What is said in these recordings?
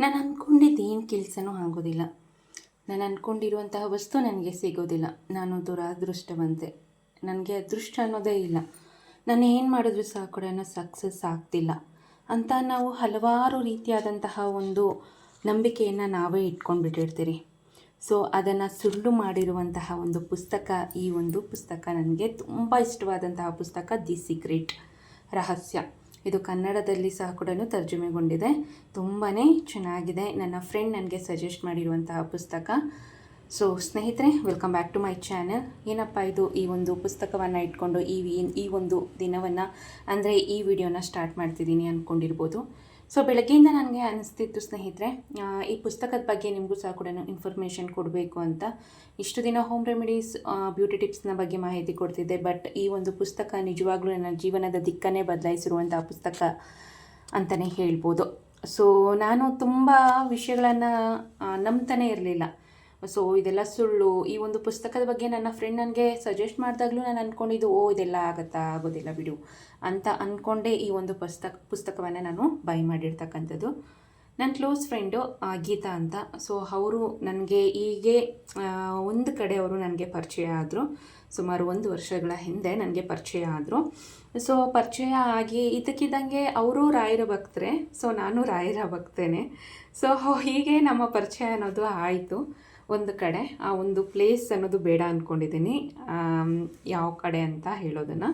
ನಾನು ಅಂದ್ಕೊಂಡಿದ್ದು ಏನು ಕೆಲಸನೂ ಆಗೋದಿಲ್ಲ. ನಾನು ಅಂದ್ಕೊಂಡಿರುವಂತಹ ವಸ್ತು ನನಗೆ ಸಿಗೋದಿಲ್ಲ. ನಾನು ದುರಾದೃಷ್ಟವಂತೆ. ನನಗೆ ಅದೃಷ್ಟ ಅನ್ನೋದೇ ಇಲ್ಲ. ನಾನು ಏನು ಮಾಡಿದ್ರೂ ಸಹ ಕೂಡ ಸಕ್ಸಸ್ ಆಗ್ತಿಲ್ಲ ಅಂತ ನಾವು ಹಲವಾರು ರೀತಿಯಾದಂತಹ ಒಂದು ನಂಬಿಕೆಯನ್ನು ನಾವೇ ಇಟ್ಕೊಂಡ್ಬಿಟ್ಟಿರ್ತೀರಿ. ಸೊ ಅದನ್ನು ಸುಳ್ಳು ಮಾಡಿರುವಂತಹ ಒಂದು ಪುಸ್ತಕ, ಈ ಒಂದು ಪುಸ್ತಕ ನನಗೆ ತುಂಬ ಇಷ್ಟವಾದಂತಹ ಪುಸ್ತಕ, ದಿ ಸೀಕ್ರೆಟ್, ರಹಸ್ಯ. ಇದು ಕನ್ನಡದಲ್ಲಿ ಸಹ ಕೂಡ ತರ್ಜುಮೆಗೊಂಡಿದೆ. ತುಂಬಾ ಚೆನ್ನಾಗಿದೆ. ನನ್ನ ಫ್ರೆಂಡ್ ನನಗೆ ಸಜೆಸ್ಟ್ ಮಾಡಿರುವಂತಹ ಪುಸ್ತಕ. ಸೊ ಸ್ನೇಹಿತರೆ, welcome back to my channel. ಏನಪ್ಪ ಇದು, ಈ ಒಂದು ಪುಸ್ತಕವನ್ನು ಇಟ್ಕೊಂಡು ಈ ಒಂದು ದಿನವನ್ನು ಅಂದರೆ ಈ ವಿಡಿಯೋನ ಸ್ಟಾರ್ಟ್ ಮಾಡ್ತಿದ್ದೀನಿ ಅಂದ್ಕೊಂಡಿರ್ಬೋದು. ಸೊ ಬೆಳಗ್ಗೆಯಿಂದ ನನಗೆ ಅನಿಸ್ತಿತ್ತು ಸ್ನೇಹಿತರೆ, ಈ ಪುಸ್ತಕದ ಬಗ್ಗೆ ನಿಮಗೂ ಸಹ ಕೂಡ ಇನ್ಫಾರ್ಮೇಷನ್ ಕೊಡಬೇಕು ಅಂತ. ಇಷ್ಟು ದಿನ ಹೋಮ್ ರೆಮಿಡೀಸ್, ಬ್ಯೂಟಿ ಟಿಪ್ಸ್ನ ಬಗ್ಗೆ ಮಾಹಿತಿ ಕೊಡ್ತಿದ್ದೆ. ಬಟ್ ಈ ಒಂದು ಪುಸ್ತಕ ನಿಜವಾಗ್ಲೂ ನನ್ನ ಜೀವನದ ದಿಕ್ಕನ್ನೇ ಬದಲಾಯಿಸಿರುವಂಥ ಪುಸ್ತಕ ಅಂತಲೇ ಹೇಳ್ಬೋದು. ಸೊ ನಾನು ತುಂಬ ವಿಷಯಗಳನ್ನು ನಂಬ್ತಾನೆ ಇರಲಿಲ್ಲ. ಸೊ ಇದೆಲ್ಲ ಸುಳ್ಳು. ಈ ಒಂದು ಪುಸ್ತಕದ ಬಗ್ಗೆ ನನ್ನ ಫ್ರೆಂಡ್ ನನಗೆ ಸಜೆಸ್ಟ್ ಮಾಡಿದಾಗಲೂ ನಾನು ಅಂದ್ಕೊಂಡಿದ್ದು, ಇದೆಲ್ಲ ಆಗೋದಿಲ್ಲ ಬಿಡು ಅಂತ ಅಂದ್ಕೊಂಡೇ ಈ ಒಂದು ಪುಸ್ತಕವನ್ನು ನಾನು ಬೈ ಮಾಡಿರ್ತಕ್ಕಂಥದ್ದು. ನನ್ನ ಕ್ಲೋಸ್ ಫ್ರೆಂಡು ಗೀತಾ ಅಂತ. ಸೊ ಅವರು ನನಗೆ ಹೀಗೆ ಒಂದು ಕಡೆ ಅವರು ನನಗೆ ಪರಿಚಯ ಆದರು. ಸುಮಾರು 1 ವರ್ಷಗಳ ಹಿಂದೆ ನನಗೆ ಪರಿಚಯ ಆದರು. ಸೊ ಪರಿಚಯ ಆಗಿ ಇದ್ದಕ್ಕಿದ್ದಂಗೆ ಅವರು ರಾಯರ ಭಕ್ತರೆ, ಸೊ ನಾನು ರಾಯರ ಭಕ್ತೇನೆ. ಸೊ ಹೀಗೆ ನಮ್ಮ ಪರಿಚಯ ಅನ್ನೋದು ಆಯಿತು. ಒಂದು ಕಡೆ ಆ ಒಂದು ಪ್ಲೇಸ್ ಅನ್ನೋದು ಬೇಡ ಅಂದ್ಕೊಂಡಿದ್ದೀನಿ, ಯಾವ ಕಡೆ ಅಂತ ಹೇಳೋದನ್ನು.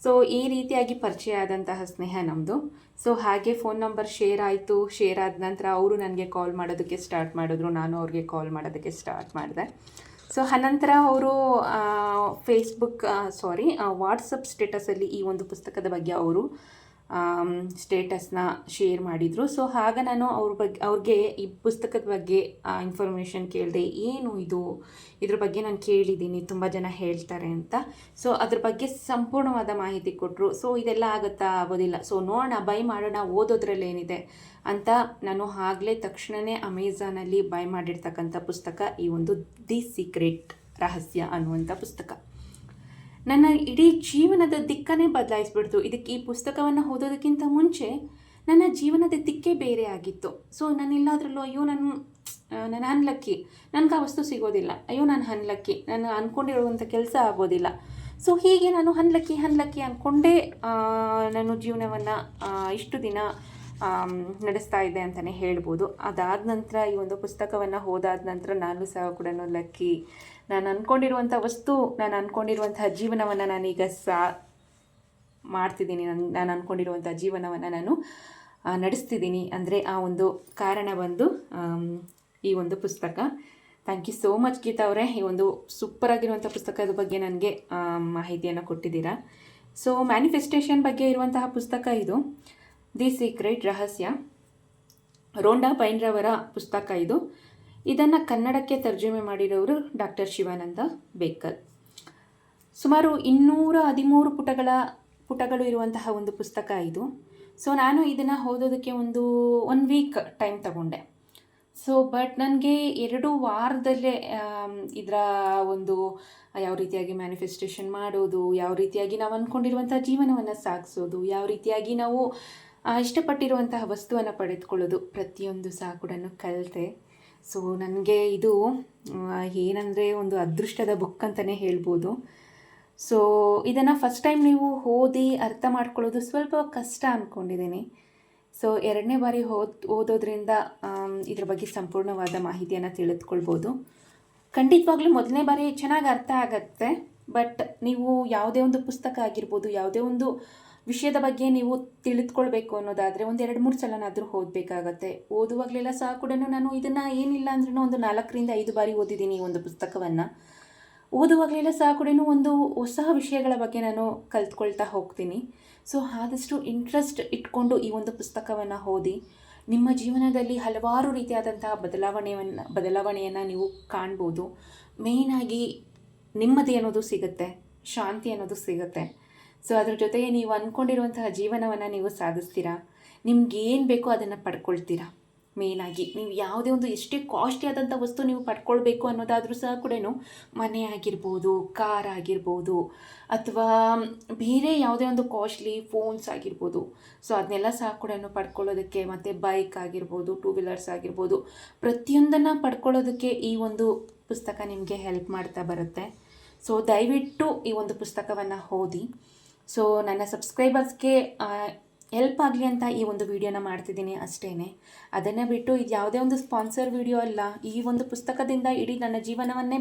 ಸೊ ಈ ರೀತಿಯಾಗಿ ಪರಿಚಯ ಆದಂತಹ ಸ್ನೇಹ ನಮ್ಮದು. ಸೊ ಹಾಗೆ ಫೋನ್ ನಂಬರ್ ಶೇರ್ ಆಯಿತು. ಶೇರ್ ಆದ ನಂತರ ಅವರು ನನಗೆ ಕಾಲ್ ಮಾಡೋದಕ್ಕೆ ಸ್ಟಾರ್ಟ್ ಮಾಡಿದ್ರು, ನಾನು ಅವ್ರಿಗೆ ಕಾಲ್ ಮಾಡೋದಕ್ಕೆ ಸ್ಟಾರ್ಟ್ ಮಾಡಿದೆ. ಸೊ ಅನಂತರ ಅವರು ವಾಟ್ಸಪ್ ಸ್ಟೇಟಸಲ್ಲಿ ಈ ಒಂದು ಪುಸ್ತಕದ ಬಗ್ಗೆ ಅವರು ಸ್ಟೇಟಸ್ನ ಶೇರ್ ಮಾಡಿದರು. ಸೊ ಆಗ ನಾನು ಅವ್ರಿಗೆ ಈ ಪುಸ್ತಕದ ಬಗ್ಗೆ ಇನ್ಫಾರ್ಮೇಷನ್ ಕೇಳಿದೆ. ಏನು ಇದ್ರ ಬಗ್ಗೆ ನಾನು ಕೇಳಿದ್ದೀನಿ, ತುಂಬ ಜನ ಹೇಳ್ತಾರೆ ಅಂತ. ಸೊ ಅದ್ರ ಬಗ್ಗೆ ಸಂಪೂರ್ಣವಾದ ಮಾಹಿತಿ ಕೊಟ್ಟರು. ಸೊ ಇದೆಲ್ಲ ಆಗೋದಿಲ್ಲ, ಸೊ ನೋಡೋಣ, ಬೈ ಮಾಡೋಣ, ಓದೋದ್ರಲ್ಲೇನಿದೆ ಅಂತ ನಾನು ಆಗಲೇ ತಕ್ಷಣವೇ ಅಮೆಝಾನಲ್ಲಿ ಬೈ ಮಾಡಿರ್ತಕ್ಕಂಥ ಪುಸ್ತಕ ಈ ಒಂದು ದಿ ಸೀಕ್ರೆಟ್, ರಹಸ್ಯ ಅನ್ನುವಂಥ ಪುಸ್ತಕ. ನನ್ನ ಇಡೀ ಜೀವನದ ದಿಕ್ಕನ್ನೇ ಬದಲಾಯಿಸ್ಬಿಡ್ತು. ಈ ಪುಸ್ತಕವನ್ನು ಓದೋದಕ್ಕಿಂತ ಮುಂಚೆ ನನ್ನ ಜೀವನದ ದಿಕ್ಕೇ ಬೇರೆ ಆಗಿತ್ತು. ಸೊ ನಾನೆಲ್ಲಾದ್ರಲ್ಲೂ ನಾನು ಅನ್ಲಕ್ಕಿ, ನನಗೆ ಆ ವಸ್ತು ಸಿಗೋದಿಲ್ಲ, ನಾನು ಅನ್ಲಕ್ಕಿ, ನಾನು ಅಂದ್ಕೊಂಡಿರುವಂಥ ಕೆಲಸ ಆಗೋದಿಲ್ಲ. ಸೊ ಹೀಗೆ ನಾನು ಅನ್ಲಕ್ಕಿ ಅಂದ್ಕೊಂಡೇ ನಾನು ಜೀವನವನ್ನು ಇಷ್ಟು ದಿನ ನಡೆಸ್ತಾ ಇದ್ದೆ ಅಂತಲೇ ಹೇಳ್ಬೋದು. ಅದಾದ ನಂತರ ಈ ಒಂದು ಪುಸ್ತಕವನ್ನು ಓದಾದ ನಂತರ ನಾನು ಸಹ ಕೂಡ ಲಕ್ಕಿ. ನಾನು ಅಂದ್ಕೊಂಡಿರುವಂಥ ವಸ್ತು, ನಾನು ಅಂದ್ಕೊಂಡಿರುವಂತಹ ಜೀವನವನ್ನು ನಾನೀಗ ಮಾಡ್ತಿದ್ದೀನಿ. ನಾನು ಅಂದ್ಕೊಂಡಿರುವಂಥ ಜೀವನವನ್ನು ನಾನು ನಡೆಸ್ತಿದ್ದೀನಿ. ಅಂದರೆ ಆ ಒಂದು ಕಾರಣ ಬಂದು ಈ ಒಂದು ಪುಸ್ತಕ. Thank you so much Geeta ಅವರೇ, ಈ ಒಂದು ಸೂಪರಾಗಿರುವಂಥ ಪುಸ್ತಕದ ಬಗ್ಗೆ ನನಗೆ ಮಾಹಿತಿಯನ್ನು ಕೊಟ್ಟಿದ್ದೀರಾ. ಸೊ ಮ್ಯಾನಿಫೆಸ್ಟೇಷನ್ ಬಗ್ಗೆ ಇರುವಂತಹ ಪುಸ್ತಕ ಇದು, ದಿ ಸೀಕ್ರೆಟ್, ರಹಸ್ಯ. ರೋಂಡಾ ಬೈನ್ರವರ ಪುಸ್ತಕ ಇದು. ಇದನ್ನು ಕನ್ನಡಕ್ಕೆ ತರ್ಜುಮೆ ಮಾಡಿರೋರು ಡಾಕ್ಟರ್ ಶಿವಾನಂದ ಬೇಕರ್. ಸುಮಾರು 213 ಪುಟಗಳು ಇರುವಂತಹ ಒಂದು ಪುಸ್ತಕ ಇದು. ಸೊ ನಾನು ಇದನ್ನು ಓದೋದಕ್ಕೆ ಒನ್ ವೀಕ್ ಟೈಮ್ ತಗೊಂಡೆ. ಸೊ ಬಟ್ ನನಗೆ 2 ವಾರದಲ್ಲೇ ಇದರ ಒಂದು ಯಾವ ರೀತಿಯಾಗಿ ಮ್ಯಾನಿಫೆಸ್ಟೇಷನ್ ಮಾಡೋದು, ಯಾವ ರೀತಿಯಾಗಿ ನಾವು ಅಂದ್ಕೊಂಡಿರುವಂಥ ಜೀವನವನ್ನು ಸಾಗಿಸೋದು, ಯಾವ ರೀತಿಯಾಗಿ ನಾವು ಇಷ್ಟಪಟ್ಟಿರುವಂತಹ ವಸ್ತುವನ್ನು ಪಡೆದುಕೊಳ್ಳೋದು, ಪ್ರತಿಯೊಂದು ಸಹ ಕೂಡ ಕಲಿತೆ. ಸೊ ನನಗೆ ಇದು ಏನಂದರೆ ಒಂದು ಅದೃಷ್ಟದ ಬುಕ್ ಅಂತಲೇ ಹೇಳ್ಬೋದು. ಸೊ ಇದನ್ನು ಫಸ್ಟ್ ಟೈಮ್ ನೀವು ಓದಿ ಅರ್ಥ ಮಾಡ್ಕೊಳ್ಳೋದು ಸ್ವಲ್ಪ ಕಷ್ಟ ಅಂದ್ಕೊಂಡಿದ್ದೀನಿ. ಸೊ 2ನೇ ಬಾರಿ ಓದೋದ್ರಿಂದ ಇದ್ರ ಬಗ್ಗೆ ಸಂಪೂರ್ಣವಾದ ಮಾಹಿತಿಯನ್ನು ತಿಳಿದುಕೊಳ್ಬೋದು. ಖಂಡಿತವಾಗ್ಲೂ 1ನೇ ಬಾರಿ ಚೆನ್ನಾಗಿ ಅರ್ಥ ಆಗತ್ತೆ. ಬಟ್ ನೀವು ಯಾವುದೇ ಒಂದು ಪುಸ್ತಕ ಆಗಿರ್ಬೋದು, ಯಾವುದೇ ಒಂದು ವಿಷಯದ ಬಗ್ಗೆ ನೀವು ತಿಳಿದುಕೊಳ್ಬೇಕು ಅನ್ನೋದಾದರೆ 1-2-3 ಸಲನಾದರೂ ಓದಬೇಕಾಗತ್ತೆ. ಓದುವಾಗಲೆಲ್ಲ ಸಹ ಕೂಡ ನಾನು ಇದನ್ನು ಏನಿಲ್ಲ ಅಂದ್ರೂ ಒಂದು 4ರಿಂದ 5 ಬಾರಿ ಓದಿದ್ದೀನಿ ಈ ಒಂದು ಪುಸ್ತಕವನ್ನು. ಓದುವಾಗಲೆಲ್ಲ ಸಹ ಕೂಡ ಒಂದು ಹೊಸ ವಿಷಯಗಳ ಬಗ್ಗೆ ನಾನು ಕಲ್ತ್ಕೊಳ್ತಾ ಹೋಗ್ತೀನಿ. ಸೊ ಆದಷ್ಟು ಇಂಟ್ರೆಸ್ಟ್ ಇಟ್ಕೊಂಡು ಈ ಒಂದು ಪುಸ್ತಕವನ್ನು ಓದಿ. ನಿಮ್ಮ ಜೀವನದಲ್ಲಿ ಹಲವಾರು ರೀತಿಯಾದಂತಹ ಬದಲಾವಣೆಯನ್ನು ನೀವು ಕಾಣ್ಬೋದು. ಮೇಯ್ನಾಗಿ ನೆಮ್ಮದಿ ಅನ್ನೋದು ಸಿಗುತ್ತೆ, ಶಾಂತಿ ಅನ್ನೋದು ಸಿಗುತ್ತೆ. ಸೊ ಅದ್ರ ಜೊತೆಗೆ ನೀವು ಅಂದ್ಕೊಂಡಿರುವಂತಹ ಜೀವನವನ್ನು ನೀವು ಸಾಧಿಸ್ತೀರಾ. ನಿಮ್ಗೆ ಏನು ಬೇಕೋ ಅದನ್ನು ಪಡ್ಕೊಳ್ತೀರಾ. ಮೇಯ್ನಾಗಿ ನೀವು ಯಾವುದೇ ಒಂದು ಎಷ್ಟೇ ಕಾಸ್ಟ್ಲಿ ಆದಂಥ ವಸ್ತು ನೀವು ಪಡ್ಕೊಳ್ಬೇಕು ಅನ್ನೋದಾದರೂ ಸಹ ಕೂಡ ಮನೆ ಆಗಿರ್ಬೋದು, ಕಾರ್ ಆಗಿರ್ಬೋದು, ಅಥವಾ ಬೇರೆ ಯಾವುದೇ ಒಂದು ಕಾಸ್ಟ್ಲಿ ಫೋನ್ಸ್ ಆಗಿರ್ಬೋದು, ಸೊ ಅದನ್ನೆಲ್ಲ ಸಹ ಕೂಡ ಪಡ್ಕೊಳ್ಳೋದಕ್ಕೆ, ಮತ್ತು ಬೈಕ್ ಆಗಿರ್ಬೋದು, 2 ವೀಲರ್ಸ್ ಆಗಿರ್ಬೋದು, ಪ್ರತಿಯೊಂದನ್ನು ಪಡ್ಕೊಳ್ಳೋದಕ್ಕೆ ಈ ಒಂದು ಪುಸ್ತಕ ನಿಮಗೆ ಹೆಲ್ಪ್ ಮಾಡ್ತಾ ಬರುತ್ತೆ. ಸೊ ದಯವಿಟ್ಟು ಈ ಒಂದು ಪುಸ್ತಕವನ್ನು ಓದಿ. ಸೊ ನನ್ನ ಸಬ್ಸ್ಕ್ರೈಬರ್ಸ್ಗೆ ಹೆಲ್ಪ್ ಆಗಲಿ ಅಂತ ಈ ಒಂದು ವಿಡಿಯೋನ ಮಾಡ್ತಿದ್ದೀನಿ ಅಷ್ಟೇ. ಅದನ್ನು ಬಿಟ್ಟು ಇದು ಯಾವುದೇ ಒಂದು ಸ್ಪಾನ್ಸರ್ ವಿಡಿಯೋ ಅಲ್ಲ. ಈ ಒಂದು ಪುಸ್ತಕದಿಂದ ಇಡೀ ನನ್ನ ಜೀವನವನ್ನೇ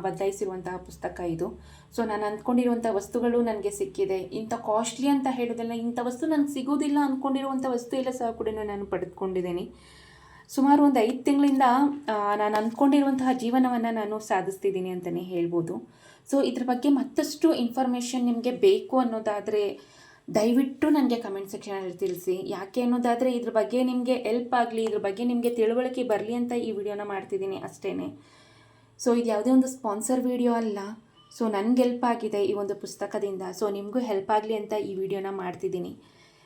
ಬದಲಾಯಿಸಿರುವಂತಹ ಪುಸ್ತಕ ಇದು. ಸೊ ನಾನು ಅಂದ್ಕೊಂಡಿರುವಂಥ ವಸ್ತುಗಳು ನನಗೆ ಸಿಕ್ಕಿದೆ. ಇಂಥ ಕಾಸ್ಟ್ಲಿ ಅಂತ ಹೇಳೋದಿಲ್ಲ, ಇಂಥ ವಸ್ತು ನನಗೆ ಸಿಗೋದಿಲ್ಲ ಅಂದ್ಕೊಂಡಿರುವಂಥ ವಸ್ತು ಎಲ್ಲ ಸಹ ಕೂಡ ನಾನು ಪಡೆದುಕೊಂಡಿದ್ದೀನಿ. ಸುಮಾರು ಒಂದು 5 ತಿಂಗಳಿಂದ ನಾನು ಅಂದ್ಕೊಂಡಿರುವಂತಹ ಜೀವನವನ್ನು ನಾನು ಸಾಧಿಸ್ತಿದ್ದೀನಿ ಅಂತಲೇ ಹೇಳ್ಬೋದು. ಸೊ ಇದ್ರ ಬಗ್ಗೆ ಮತ್ತಷ್ಟು ಇನ್ಫಾರ್ಮೇಷನ್ ನಿಮಗೆ ಬೇಕು ಅನ್ನೋದಾದರೆ ದಯವಿಟ್ಟು ನನಗೆ ಕಮೆಂಟ್ ಸೆಕ್ಷನಲ್ಲಿ ತಿಳಿಸಿ. ಯಾಕೆ ಅನ್ನೋದಾದರೆ ಇದ್ರ ಬಗ್ಗೆ ನಿಮಗೆ ಹೆಲ್ಪ್ ಆಗಲಿ, ಇದ್ರ ಬಗ್ಗೆ ನಿಮಗೆ ತಿಳುವಳಿಕೆ ಬರಲಿ ಅಂತ ಈ ವಿಡಿಯೋನ ಮಾಡ್ತಿದ್ದೀನಿ ಅಷ್ಟೇ. ಸೊ ಇದು ಯಾವುದೇ ಒಂದು ಸ್ಪಾನ್ಸರ್ ವಿಡಿಯೋ ಅಲ್ಲ. ಸೊ ನನಗೆ ಹೆಲ್ಪ್ ಆಗಿದೆ ಈ ಒಂದು ಪುಸ್ತಕದಿಂದ. ಸೊ ನಿಮಗೂ ಹೆಲ್ಪ್ ಆಗಲಿ ಅಂತ ಈ ವಿಡಿಯೋನ ಮಾಡ್ತಿದ್ದೀನಿ.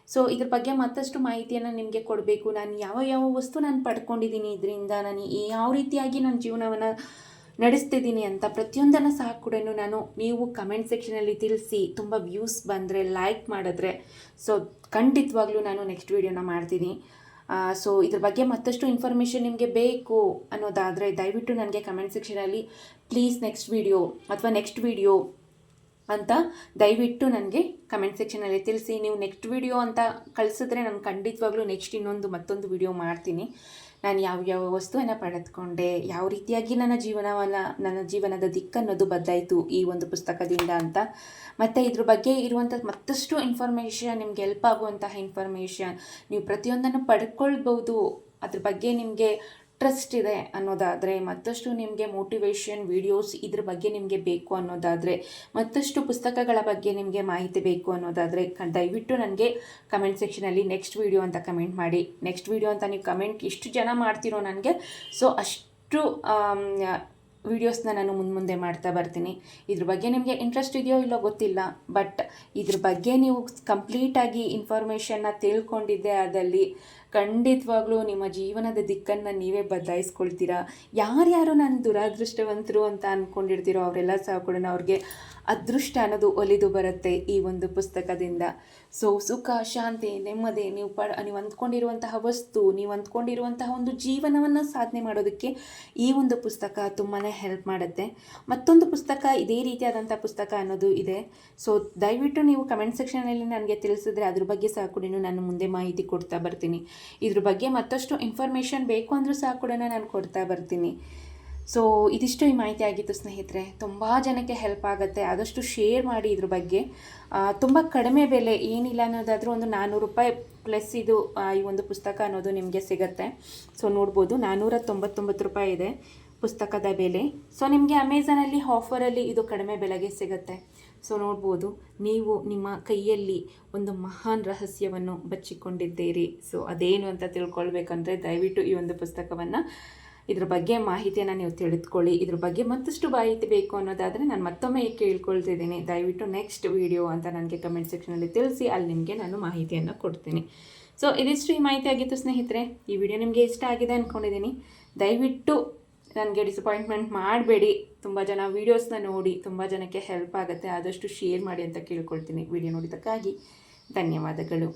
ಸೊ ಇದ್ರ ಬಗ್ಗೆ ಮತ್ತಷ್ಟು ಮಾಹಿತಿಯನ್ನು ನಿಮಗೆ ಕೊಡಬೇಕು. ನಾನು ಯಾವ ವಸ್ತು ನಾನು ಪಡ್ಕೊಂಡಿದ್ದೀನಿ, ಇದರಿಂದ ನಾನು ಯಾವ ರೀತಿಯಾಗಿ ನನ್ನ ಜೀವನವನ್ನು ನಡೆಸ್ತಿದ್ದೀನಿ ಅಂತ ಪ್ರತಿಯೊಂದನ್ನು ಸಹ ಕೂಡ ನೀವು ಕಮೆಂಟ್ ಸೆಕ್ಷನಲ್ಲಿ ತಿಳಿಸಿ. ತುಂಬ ವ್ಯೂಸ್ ಬಂದರೆ, ಲೈಕ್ ಮಾಡಿದ್ರೆ, ಸೊ ಖಂಡಿತವಾಗ್ಲೂ ನಾನು ನೆಕ್ಸ್ಟ್ ವಿಡಿಯೋನ ಮಾಡ್ತೀನಿ. ಸೊ ಇದ್ರ ಬಗ್ಗೆ ಮತ್ತಷ್ಟು ಇನ್ಫಾರ್ಮೇಷನ್ ನಿಮಗೆ ಬೇಕು ಅನ್ನೋದಾದರೆ ದಯವಿಟ್ಟು ನನಗೆ ಕಮೆಂಟ್ ಸೆಕ್ಷನಲ್ಲಿ ಪ್ಲೀಸ್ ನೆಕ್ಸ್ಟ್ ವಿಡಿಯೋ ಅಂತ ದಯವಿಟ್ಟು ನನಗೆ ಕಮೆಂಟ್ ಸೆಕ್ಷನಲ್ಲಿ ತಿಳಿಸಿ. ನೀವು ನೆಕ್ಸ್ಟ್ ವಿಡಿಯೋ ಅಂತ ಕಳಿಸಿದ್ರೆ ನಾನು ಖಂಡಿತವಾಗ್ಲೂ ನೆಕ್ಸ್ಟ್ ಮತ್ತೊಂದು ವಿಡಿಯೋ ಮಾಡ್ತೀನಿ. ನಾನು ಯಾವ ವಸ್ತುವನ್ನು ಪಡೆದುಕೊಂಡೆ, ಯಾವ ರೀತಿಯಾಗಿ ನನ್ನ ಜೀವನದ ದಿಕ್ಕನ್ನೋದು ಬದಲಾಯಿತು ಈ ಒಂದು ಪುಸ್ತಕದಿಂದ ಅಂತ, ಮತ್ತು ಇದ್ರ ಬಗ್ಗೆ ಇರುವಂಥ ಮತ್ತಷ್ಟು ಇನ್ಫಾರ್ಮೇಷನ್, ನಿಮ್ಗೆ ಹೆಲ್ಪ್ ಆಗುವಂತಹ ಇನ್ಫಾರ್ಮೇಷನ್, ನೀವು ಪ್ರತಿಯೊಂದನ್ನು ಪಡ್ಕೊಳ್ಬೋದು, ಅದ್ರ ಬಗ್ಗೆ ನಿಮಗೆ ಟ್ರಸ್ಟ್ ಇದೆ ಅನ್ನೋದಾದರೆ, ಮತ್ತಷ್ಟು ನಿಮಗೆ ಮೋಟಿವೇಶನ್ ವಿಡಿಯೋಸ್ ಇದ್ರ ಬಗ್ಗೆ ನಿಮಗೆ ಬೇಕು ಅನ್ನೋದಾದರೆ, ಮತ್ತಷ್ಟು ಪುಸ್ತಕಗಳ ಬಗ್ಗೆ ನಿಮಗೆ ಮಾಹಿತಿ ಬೇಕು ಅನ್ನೋದಾದರೆ ದಯವಿಟ್ಟು ನನಗೆ ಕಮೆಂಟ್ ಸೆಕ್ಷನಲ್ಲಿ ನೆಕ್ಸ್ಟ್ ವಿಡಿಯೋ ಅಂತ ಕಮೆಂಟ್ ಮಾಡಿ. ನೆಕ್ಸ್ಟ್ ವಿಡಿಯೋ ಅಂತ ನೀವು ಕಮೆಂಟ್ ಎಷ್ಟು ಜನ ಮಾಡ್ತಿರೋ ನನಗೆ, ಸೊ ಅಷ್ಟು ವಿಡಿಯೋಸ್ನ ನಾನು ಮುಂದೆ ಮಾಡ್ತಾ ಬರ್ತೀನಿ. ಇದ್ರ ಬಗ್ಗೆ ನಿಮಗೆ ಇಂಟ್ರೆಸ್ಟ್ ಇದೆಯೋ ಇಲ್ಲೋ ಗೊತ್ತಿಲ್ಲ, ಬಟ್ ಇದ್ರ ಬಗ್ಗೆ ನೀವು ಕಂಪ್ಲೀಟಾಗಿ ಇನ್ಫಾರ್ಮೇಷನ್ನ ತಿಳ್ಕೊಂಡಿದ್ದೆ ಆದಲ್ಲಿ ಖಂಡಿತವಾಗ್ಲೂ ನಿಮ್ಮ ಜೀವನದ ದಿಕ್ಕನ್ನು ನೀವೇ ಬದಲಾಯಿಸ್ಕೊಳ್ತೀರಾ. ಯಾರ್ಯಾರು ನಾನು ದುರಾದೃಷ್ಟವಂತರು ಅಂತ ಅಂದ್ಕೊಂಡಿರ್ತೀರೋ ಅವರೆಲ್ಲ ಸಹ ಕೂಡ ಅವ್ರಿಗೆ ಅದೃಷ್ಟ ಅನ್ನೋದು ಒಲಿದು ಬರುತ್ತೆ ಈ ಒಂದು ಪುಸ್ತಕದಿಂದ. ಸೊ ಸುಖ, ಶಾಂತಿ, ನೆಮ್ಮದಿ, ನೀವು ಅಂದ್ಕೊಂಡಿರುವಂತಹ ವಸ್ತು, ನೀವು ಅಂದ್ಕೊಂಡಿರುವಂತಹ ಒಂದು ಜೀವನವನ್ನು ಸಾಧನೆ ಮಾಡೋದಕ್ಕೆ ಈ ಒಂದು ಪುಸ್ತಕ ತುಂಬಾ ಹೆಲ್ಪ್ ಮಾಡುತ್ತೆ. ಮತ್ತೊಂದು ಪುಸ್ತಕ ಇದೇ ರೀತಿಯಾದಂಥ ಪುಸ್ತಕ ಅನ್ನೋದು ಇದೆ. ಸೊ ದಯವಿಟ್ಟು ನೀವು ಕಮೆಂಟ್ ಸೆಕ್ಷನಲ್ಲಿ ನನಗೆ ತಿಳಿಸಿದ್ರೆ ಅದ್ರ ಬಗ್ಗೆ ಸಹ ಕೂಡ ನಾನು ಮುಂದೆ ಮಾಹಿತಿ ಕೊಡ್ತಾ ಬರ್ತೀನಿ. ಇದ್ರ ಬಗ್ಗೆ ಮತ್ತಷ್ಟು ಇನ್ಫಾರ್ಮೇಷನ್ ಬೇಕು ಅಂದರೂ ಸಹ ಕೂಡ ನಾನು ಕೊಡ್ತಾ ಬರ್ತೀನಿ. ಸೊ ಇದಿಷ್ಟು ಈ ಮಾಹಿತಿ ಆಗಿತ್ತು ಸ್ನೇಹಿತರೆ. ತುಂಬ ಜನಕ್ಕೆ ಹೆಲ್ಪ್ ಆಗುತ್ತೆ, ಆದಷ್ಟು ಶೇರ್ ಮಾಡಿ. ಇದ್ರ ಬಗ್ಗೆ ತುಂಬ ಕಡಿಮೆ ಬೆಲೆ, ಏನಿಲ್ಲ ಅನ್ನೋದಾದರೂ ಒಂದು 400 ರೂಪಾಯಿ ಪ್ಲಸ್ ಇದು ಈ ಒಂದು ಪುಸ್ತಕ ಅನ್ನೋದು ನಿಮಗೆ ಸಿಗುತ್ತೆ. ಸೊ ನೋಡ್ಬೋದು 499 ರೂಪಾಯಿ ಇದೆ ಪುಸ್ತಕದ ಬೆಲೆ. ಸೊ ನಿಮಗೆ ಅಮೆಝಾನಲ್ಲಿ ಆಫರಲ್ಲಿ ಇದು ಕಡಿಮೆ ಬೆಲೆಗೆ ಸಿಗುತ್ತೆ. ಸೊ ನೋಡ್ಬೋದು, ನೀವು ನಿಮ್ಮ ಕೈಯಲ್ಲಿ ಒಂದು ಮಹಾನ್ ರಹಸ್ಯವನ್ನು ಬಚ್ಚಿಕೊಂಡಿದ್ದೀರಿ. ಸೊ ಅದೇನು ಅಂತ ತಿಳ್ಕೊಳ್ಬೇಕಂದ್ರೆ ದಯವಿಟ್ಟು ಈ ಒಂದು ಪುಸ್ತಕವನ್ನು, ಇದ್ರ ಬಗ್ಗೆ ಮಾಹಿತಿಯನ್ನು ನೀವು ತಿಳಿದುಕೊಳ್ಳಿ. ಇದ್ರ ಬಗ್ಗೆ ಮತ್ತಷ್ಟು ಮಾಹಿತಿ ಬೇಕು ಅನ್ನೋದಾದರೆ ನಾನು ಮತ್ತೊಮ್ಮೆ ಕೇಳ್ಕೊಳ್ತಿದ್ದೀನಿ, ದಯವಿಟ್ಟು ನೆಕ್ಸ್ಟ್ ವಿಡಿಯೋ ಅಂತ ನನಗೆ ಕಮೆಂಟ್ ಸೆಕ್ಷನಲ್ಲಿ ತಿಳಿಸಿ, ಅಲ್ಲಿ ನಿಮಗೆ ನಾನು ಮಾಹಿತಿಯನ್ನು ಕೊಡ್ತೀನಿ. ಸೊ ಇದಿಷ್ಟು ಈ ಮಾಹಿತಿ ಆಗಿತ್ತು ಸ್ನೇಹಿತರೆ. ಈ ವಿಡಿಯೋ ನಿಮಗೆ ಇಷ್ಟ ಆಗಿದೆ ಅಂದ್ಕೊಂಡಿದ್ದೀನಿ. ದಯವಿಟ್ಟು ನನಗೆ ಡಿಸಪಾಯಿಂಟ್ಮೆಂಟ್ ಮಾಡಬೇಡಿ. ತುಂಬ ಜನ ವೀಡಿಯೋಸ್ನ ನೋಡಿ, ತುಂಬ ಜನಕ್ಕೆ ಹೆಲ್ಪ್ ಆಗುತ್ತೆ, ಆದಷ್ಟು ಶೇರ್ ಮಾಡಿ ಅಂತ ಕೇಳ್ಕೊಳ್ತೀನಿ. ವಿಡಿಯೋ ನೋಡಿದ್ದಕ್ಕಾಗಿ ಧನ್ಯವಾದಗಳು.